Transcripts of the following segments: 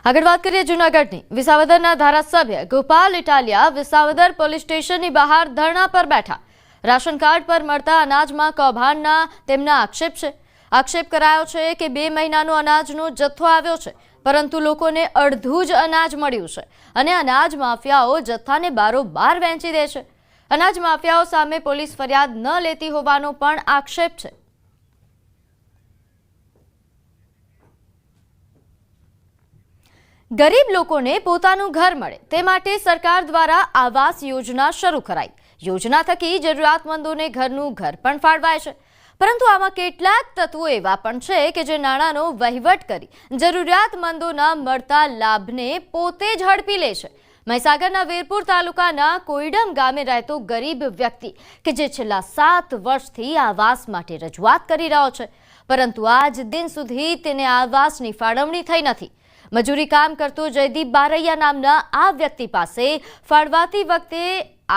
આગળ વાત કરીએ જૂનાગઢની વિસાવદરના ધારાસભ્ય ગોપાલ ઇટાલિયા વિસાવદર પોલીસ સ્ટેશનની બહાર ધરણા પર બેઠા। રાશન કાર્ડ પર મળતા અનાજમાં કૌભાંડના તેમના આક્ષેપ કરાયો છે કે 2 મહિનાનો અનાજનો જથ્થો આવ્યો છે, પરંતુ લોકોને અડધું જ અનાજ મળ્યું છે અને અનાજ માફિયાઓ જથ્થાને બારોબાર વેચી દે છે। અનાજ માફિયાઓ સામે પોલીસ ફરિયાદ ન લેતી હોવાનો પણ આક્ષેપ છે। गरीब लोकोने पोतानुं घर मळे ते माटे सरकार द्वारा आवास योजना शरू कराई। योजना थकी जरूरियातमंदोने घरनुं घर पण फाळवाय छे, परंतु आमां केटलाक तत्वो एवा पण छे के जे नाणांनो वहीवट करी जरूरियातमंदोना मळता लाभने पोते ज हड़पी ले छे। મહીસાગરના વીરપુર તાલુકાના કોઈડમ ગામે રહેતો ગરીબ વ્યક્તિ કે જે છેલ્લા 7 વર્ષથી આવાસ માટે રજૂઆત કરી રહ્યો છે, પરંતુ આજ દિન સુધી તેને આવાસની ફાળવણી થઈ નથી। મજૂરી કામ કરતો જયદીપ બારૈયા નામના આ વ્યક્તિ પાસે ફાળવાતી વખતે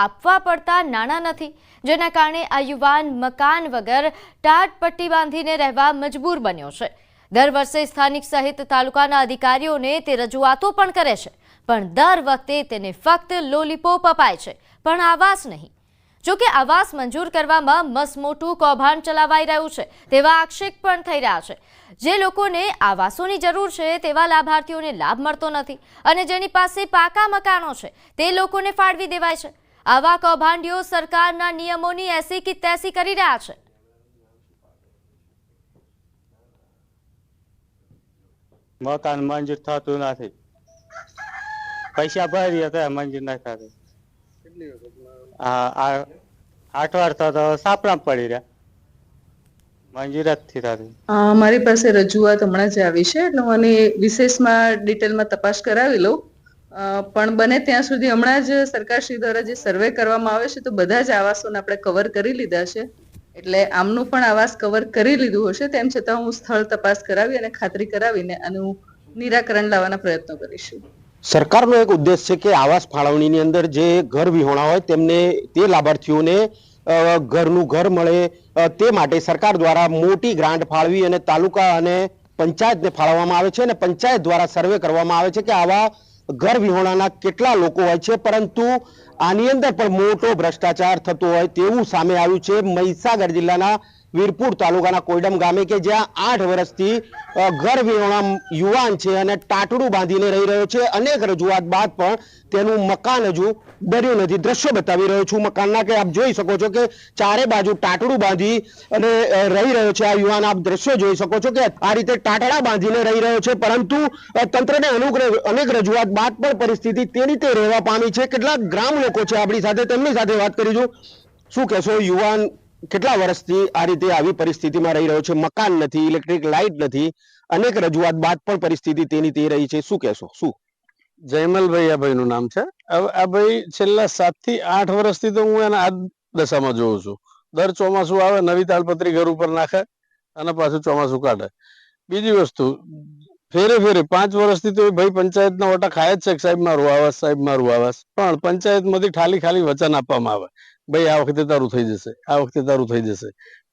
આપવા પડતા નાણાં નથી, જેના કારણે આ યુવાન મકાન વગર ટાટપટ્ટી બાંધીને રહેવા મજબૂર બન્યો છે। દર વર્ષે સ્થાનિક સહિત તાલુકાના અધિકારીઓને તે રજૂઆતો પણ કરે છે, પણ દર વખતે તેને ફક્ત લોલીપોપ અપાય છે, પણ આવાસ નહીં। જો કે આવાસ મંજૂર કરવામાં મસમોટું કૌભાંડ ચલાવાઈ રહ્યું છે તેવા આક્ષેપ પણ થઈ રહ્યા છે। જે લોકોને આવાસોની જરૂર છે તેવા લાભાર્થીઓને લાભ મળતો નથી અને જેની પાસે પાકા મકાનો છે તે લોકોને ફાળવી દેવાય છે। આવા કૌભાંડીઓ સરકારના નિયમોની એસી કી તેસી કરી રહ્યા છે। મકાન મંજૂર થતું નથી, પૈસા ભરી હતા મંજૂર નથી થતું। 8 વાર તો સાપડા પડી રહ્યા, મંજૂર જ નથી થતું। મારી પાસે રજૂઆત હમણાં જ આવી છે એટલે હું આની વિશેષમાં ડિટેલમાં તપાસ કરાવી લઉં, પણ બને ત્યાં સુધી હમણાં જ સરકારશ્રી દ્વારા જે સર્વે કરવામાં આવે છે તો બધા જ આવાસોને આપણે કવર કરી લીધા છે, એટલે આમનું પણ આવાસ કવર કરી લીધું હશે। તેમ છતાં હું સ્થળ તપાસ કરાવી અને ખાતરી કરાવીને આનું નિરાકરણ લાવવાના પ્રયત્નો કરીશું। સરકારનો એક ઉદ્દેશ છે કે આવાસ ફાળવણીની અંદર જે ઘર વિહોણા હોય તેમને તે લાભાર્થીઓને ઘરનું ઘર મળે તે માટે સરકાર દ્વારા મોટી ગ્રાન્ટ ફાળવી અને તાલુકા અને પંચાયતને ફાળવવામાં આવે છે અને પંચાયત દ્વારા સર્વે કરવામાં આવે છે કે આવા ઘર વિહોણાના કેટલા લોકો હોય છે, પરંતુ આની અંદર પણ મોટો ભ્રષ્ટાચાર થતો હોય તેવું સામે આવ્યું છે। મહીસાગર જિલ્લાના વીરપુર તાલુકાના કોઈડમ ગામે કે જ્યાં 8 વર્ષથી ઘર વિહોણા યુવાન છે અને ટાટડું બાંધીને રહી રહ્યો છે। અનેક રજૂઆત બાદ પણ તેનું મકાન હજુ બન્યું નથી। દ્રશ્યો બતાવી રહ્યો છું મકાનના કે આપ જોઈ શકો છો કે ચારે બાજુ ટાટડું બાંધી અને રહી રહ્યો છે આ યુવાન। આપ દ્રશ્યો જોઈ શકો છો કે આ રીતે ટાટડા બાંધીને રહી રહ્યો છે, પરંતુ તંત્રને અનેક રજૂઆત બાદ પણ પરિસ્થિતિ તેની તે રહેવા પામી છે। કેટલાક ગ્રામ લોકો છે આપણી સાથે, તેમની સાથે વાત કરીશું। શું કહેશો, યુવાન કેટલા વર્ષથી આ રીતે આવી પરિસ્થિતિમાં રહી રહ્યો છે, મકાન નથી, ઇલેક્ટ્રિક લાઇટ નથી, અનેક રજૂઆત બાદ પણ પરિસ્થિતિ તેની તે રહી છે, શું કહેશો? શું જયમલભાઈ આ ભાઈનું નામ છે। આ ભાઈ છેલ્લા 7 થી 8 વર્ષથી તો હું એના આ દશામાં જોઉં છું। દર ચોમાસું આવે નવી તાલપત્રી ઘર ઉપર નાખે અને પાછું ચોમાસું કાઢે। બીજી વસ્તુ, ફેરે 5 વર્ષથી તો ભાઈ પંચાયતના ઓટા ખાય જ છે કે સાહેબ મારું આવાસ, સાહેબ મારું આવાસ, પણ પંચાયતમાંથી ખાલી વચન આપવામાં આવે ભાઈ આ વખતે તારું થઈ જશે, આ વખતે તારું થઈ જશે।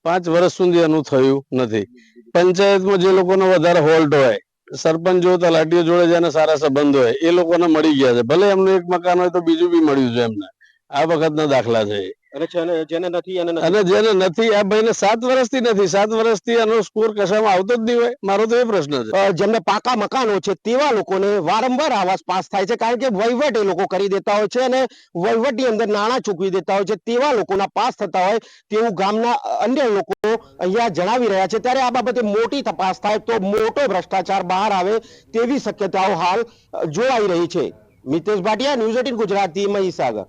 5 વર્ષ સુધી એનું થયું નથી। પંચાયતમાં જે લોકોનો વધારે હોલ્ડ હોય, સરપંચો તલાટીઓ જોડે જેને સારા સંબંધ હોય એ લોકોને મળી ગયા છે, ભલે એમનું એક મકાન હોય તો બીજું બી મળ્યું છે એમને। આ વખતના દાખલા છે। અને જેને નથી આ ભાઈને 7 વર્ષથી નથી, 7 વર્ષથી એનો સ્કોર કશામાં આવતો જ નહીં હોય। મારો તો એ પ્રશ્ન છે। જેમને પાકા મકાનો છે તેવા લોકોને વારંવાર આવાસ પાસ થાય છે, કારણ કે વહીવટ એ લોકો કરી દેતા હોય છે અને વહીવટની અંદર નાણાં ચૂકવી દેતા હોય છે। તેવા લોકોના પાસ થતા હોય તેવું ગામના અન્ય લોકો અહીંયા જણાવી રહ્યા છે। ત્યારે આ બાબતે મોટી તપાસ થાય તો મોટો ભ્રષ્ટાચાર બહાર આવે તેવી શક્યતાઓ હાલ જોવાઈ રહી છે। મિતેશ ભાટિયા, ન્યૂઝ 18 ગુજરાતી, મહીસાગર।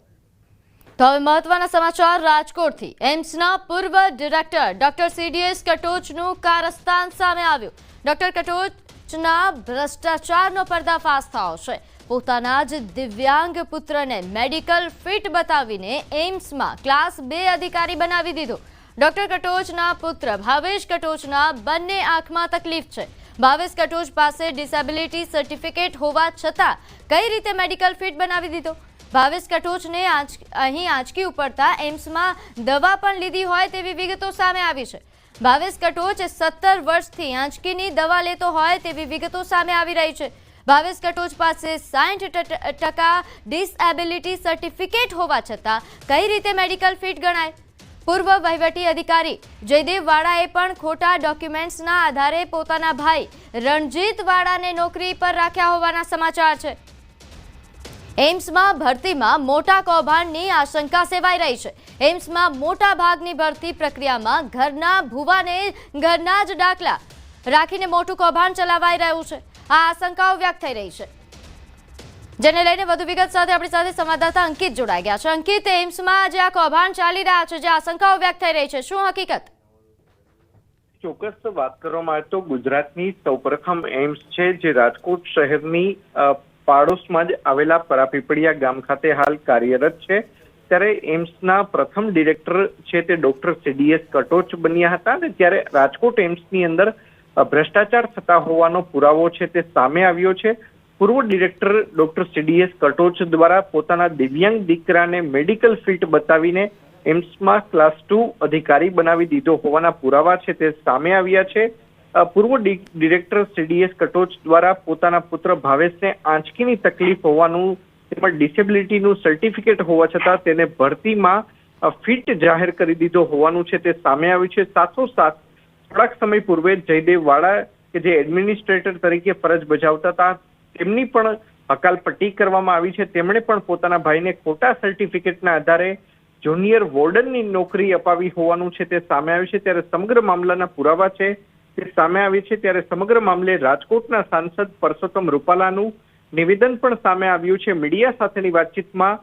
તો હવે મહત્વના સમાચાર રાજકોટથી। એમ્સના પૂર્વ ડિરેક્ટર ડોક્ટર સીડીએસ કટોચનું કારસ્તાન સામે આવ્યું। ડોક્ટર કટોચના ભ્રષ્ટાચારનો પર્દાફાશ થયો છે। પોતાના જ દિવ્યાંગ પુત્રને મેડિકલ ફિટ બતાવીને એમ્સમાં ક્લાસ 2 અધિકારી બનાવી દીધો। ડોક્ટર કટોચના પુત્ર ભાવેશ કટોચના બંને આંખમાં તકલીફ છે। ભાવેશ કટોચ પાસે ડિસેબિલિટી સર્ટિફિકેટ હોવા છતાં કઈ રીતે મેડિકલ ફિટ બનાવી દીધો? ભાવેશ કટોચને અહીં આંચકી ઉપડતા એમ્સમાં દવા પણ લીધી હોય તેવી વિગતો સામે આવી છે। ભાવેશ કટોચ 17 વર્ષથી આંચકીની દવા લેતો હોય તેવી વિગતો સામે આવી રહી છે। ભાવેશ કટોચ પાસે 60% ડિસએબિલિટી સર્ટિફિકેટ હોવા છતાં કઈ રીતે મેડિકલ ફિટ ગણાય? પૂર્વ વહીવટી અધિકારી જયદેવ વાળાએ પણ ખોટા ડોક્યુમેન્ટ્સના આધારે પોતાના ભાઈ રણજીત વાળાને નોકરી પર રાખ્યા હોવાના સમાચાર છે. એમ્સમાં ભરતીમાં મોટા કૌભાંડની આશંકા સેવાઈ રહી છે. એમ્સમાં મોટા ભાગની ભરતી પ્રક્રિયામાં ઘરના ભુવાને ઘરના જ દાખલા રાખીને મોટું કૌભાંડ ચલાવાઈ રહ્યું છે. આ આશંકાઓ વ્યક્ત થઈ રહી છે, જેને લઈને વધુ વિગત સાથે આપણી સાથે સંવાદદાતા અંકિત જોડાઈ ગયા છે. અંકિત, એમ્સમાં જે આ કૌભાંડ ચાલી રહ્યા છે, જે આશંકાઓ વ્યક્ત થઈ રહી છે, શું હકીકત? ચોક્કસ વાત કરવામાં આવે તો ગુજરાતની સૌપ્રથમ એમ્સ છે, જે રાજકોટ શહેરની પાડોશમાં જ આવેલા પરાપીપળિયા ગામ ખાતે હાલ કાર્યરત છે. ત્યારે એમ્સના પ્રથમ ડિરેક્ટર છે તે ડોક્ટર CDS કટોચ બન્યા હતા અને ત્યારે રાજકોટ એમ્સની અંદર ભ્રષ્ટાચાર થતા હોવાનો પુરાવો છે તે સામે આવ્યો છે. પૂર્વ ડિરેક્ટર ડોક્ટર CDS કટોચ દ્વારા પોતાના દિવ્યાંગ દીકરાને મેડિકલ ફિટ બતાવીને એમ્સમાં ક્લાસ 2 અધિકારી બનાવી દીધો હોવાના પુરાવા છે તે સામે આવ્યા છે. પૂર્વ ડિરેક્ટર CDS કટોચ દ્વારા પોતાના પુત્ર ભાવેશને આંચકીની તકલીફ હોવાનું તેમજ ડિસેબિલિટીનું સર્ટિફિકેટ હોવા છતાં તેને ભરતીમાં ફિટ જાહેર કરી દીધો હોવાનું છે તે સામે આવ્યું છે. સાથોસાથ થોડાક સમય પૂર્વે જયદેવ વાળા કે જે એડમિનિસ્ટ્રેટર તરીકે ફરજ બજાવતા હતા તેમની પણ હકાલપટ્ટી કરવામાં આવી છે. તેમણે પણ પોતાના ભાઈને ખોટા સર્ટિફિકેટના આધારે જુનિયર વોર્ડનની નોકરી અપાવી હોવાનું છે તે સામે આવ્યું છે. ત્યારે સમગ્ર મામલાના પુરાવા છે તે સામે આવી છે. ત્યારે સમગ્ર મામલે રાજકોટના સાંસદ પરસોત્તમ રૂપાલાનું નિવેદન પણ સામે આવ્યું છે. મીડિયા સાથેની વાતચીતમાં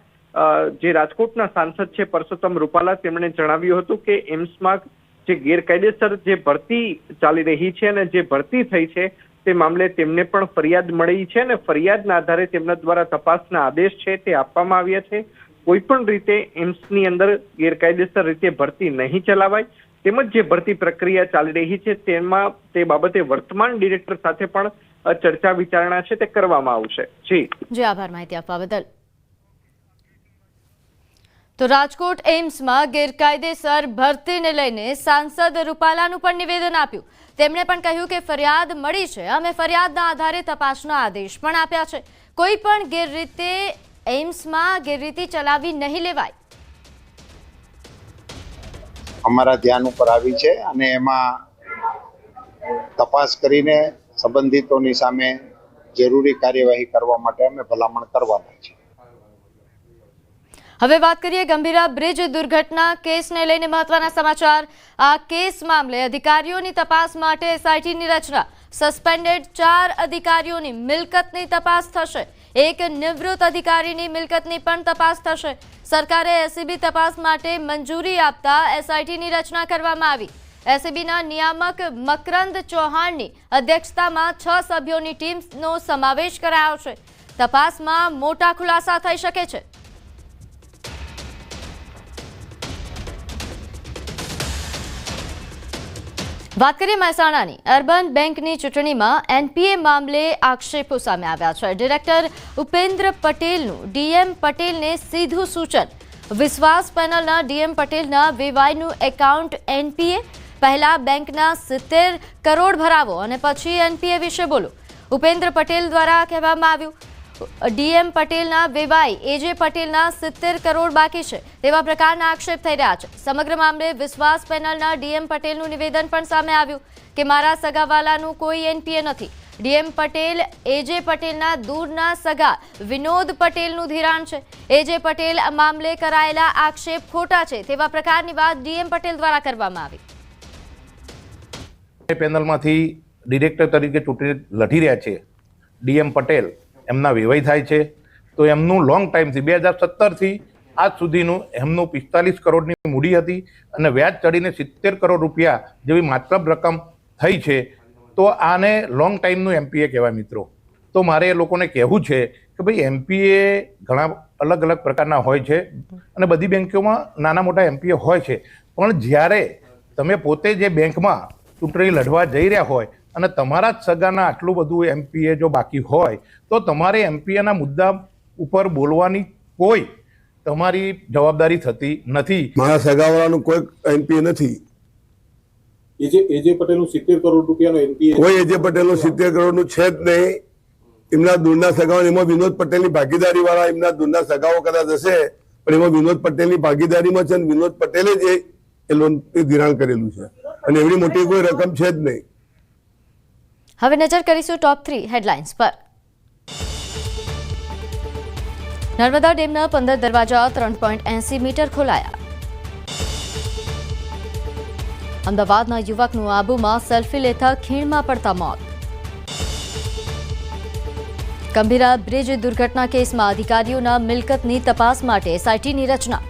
જે રાજકોટના સાંસદ છે પરસોત્તમ રૂપાલા, તેમણે જણાવ્યું હતું કે એમ્સમાં જે ગેરકાયદેસર જે ભરતી ચાલી રહી છે અને જે ભરતી થઈ છે તે મામલે તેમને પણ ફરિયાદ મળી છે અને ફરિયાદના આધારે તેમના દ્વારા તપાસના આદેશ છે તે આપવામાં આવ્યા છે. કોઈ પણ રીતે એમ્સની અંદર ગેરકાયદેસર રીતે ભરતી નહીં ચલાવાય, તેમજ જે ભરતી પ્રક્રિયા ચાલી રહી છે તેમાં તે બાબતે વર્તમાન ડિરેક્ટર સાથે પણ ચર્ચા વિચારણા છે તે કરવામાં આવશે. જી આભાર માહિતી આપવા બદલ. તો રાજકોટ એમ્સમાં ગેરકાયદેસર ભરતીને લઈને સાંસદ રૂપાલાનું પણ નિવેદન આપ્યું. તેમણે પણ કહ્યું કે ફરિયાદ મળી છે, અમે ફરિયાદના આધારે તપાસના આદેશ પણ આપ્યા છે. કોઈ પણ ગેરરીતે એમ્સમાં ગેરરીતિ ચલાવી નહીં લેવાય. અમારા ધ્યાન ઉપર આવી છે અને એમાં તપાસ કરીને સંબંધિતોની સામે જરૂરી કાર્યવાહી કરવા માટે અમે ભલામણ કરવાના છે. હવે વાત કરીએ ગંભીરા બ્રિજ દુર્ઘટના કેસને લઈને મહત્વના સમાચાર. આ કેસ મામલે અધિકારીઓની તપાસ માટે SITની રચના. સસ્પેન્ડેડ 4 અધિકારીઓની મિલકતની તપાસ થશે. એક નિવૃત્ત અધિકારીની મિલકતની પણ તપાસ થશે. સરકારે SEB તપાસ માટે મંજૂરી આપતા SITની રચના કરવામાં આવી. SEBના નિયામક મકરંદ ચૌહાણની અધ્યક્ષતામાં 6 સભ્યોની ટીમનો સમાવેશ કરાયો છે. તપાસમાં મોટા ખુલાસા થઈ શકે છે. વાત કરીએ મહેસાણાની. અર્બન બેંકની ચૂંટણીમાં NPA મામલે આક્ષેપો સામે આવ્યા છે. ડિરેક્ટર ઉપેન્દ્ર પટેલનું DM પટેલને સીધું સૂચન. વિશ્વાસ પેનલના DM પટેલના VYનું એકાઉન્ટ NPA. પહેલા બેંકના 70 કરોડ ભરાવો અને પછી NPA વિશે બોલો. ઉપેન્દ્ર પટેલ દ્વારા કહેવામાં આવ્યું DM પટેલના VY AJ પટેલના 70 કરોડ બાકી છે તેવા પ્રકારના આક્ષેપ થઈ રહ્યા છે. સમગ્ર મામલે વિશ્વાસ પેનલના DM પટેલનું નિવેદન પણ સામે આવ્યું કે મારા સગાવાલાનું કોઈ NPA નથી. DM પટેલ AJ પટેલના દૂરના સગા વિનોદ પટેલનું ધિરાણ છે. AJ પટેલ આ મામલે કરાયેલા આક્ષેપ ખોટા છે તેવા પ્રકારની વાત DM પટેલ દ્વારા કરવામાં આવી. પેનલમાંથી ડિરેક્ટર તરીકે ચૂંટણી લડી રહ્યા છે DM પટેલ, એમના વેવાઈ થાય છે. તો એમનું લોંગ ટાઈમથી 2017થી આજ સુધીનું એમનું 45 કરોડની મૂડી હતી અને વ્યાજ ચડીને 70 કરોડ રૂપિયા જેવી માત્ર રકમ થઈ છે. તો આને લોંગ ટાઈમનું MPA કહેવાય મિત્રો. તો મારે એ લોકોને કહેવું છે કે ભાઈ MPA ઘણા અલગ અલગ પ્રકારના હોય છે અને બધી બેંકોમાં નાના મોટા MPA હોય છે. પણ જ્યારે તમે પોતે જે બેંકમાં ચૂંટણી લડવા જઈ રહ્યા હોય અને તમારા જ સગાના આટલું બધું MPA જો બાકી હોય તો તમારે MPAના મુદ્દા ઉપર બોલવાની કોઈ તમારી જવાબદારી થતી નથી. મારા સગાવાળાનું કોઈ NPA નથી. AJ પટેલનું 70 કરોડ રૂપિયાનું NPA કોઈ AJ પટેલનું 70 કરોડનું છે જ નહીં. એમના દૂરના સગાઓ, એમાં વિનોદ પટેલની ભાગીદારી વાળા એમના દૂરના સગાઓ કદાચ હશે, પણ એમાં વિનોદ પટેલની ભાગીદારીમાં છે અને વિનોદ પટેલે જ એ લોન ધિરાણ કરેલું છે અને એવડી મોટી કોઈ રકમ છે જ નહીં. હવે નજર કરીશું ટોપ 3 હેડલાઇન્સ પર. નર્મદા ડેમના 15 દરવાજા 3.80 મીટર ખોલાયા. અમદાવાદના યુવકનું આબુમાં સેલ્ફી લેતા ખીણમાં પડતા મોત. ગંભીરા બ્રિજ દુર્ઘટના કેસમાં અધિકારીઓના મિલકતની તપાસ માટે એસઆઈટીની રચના.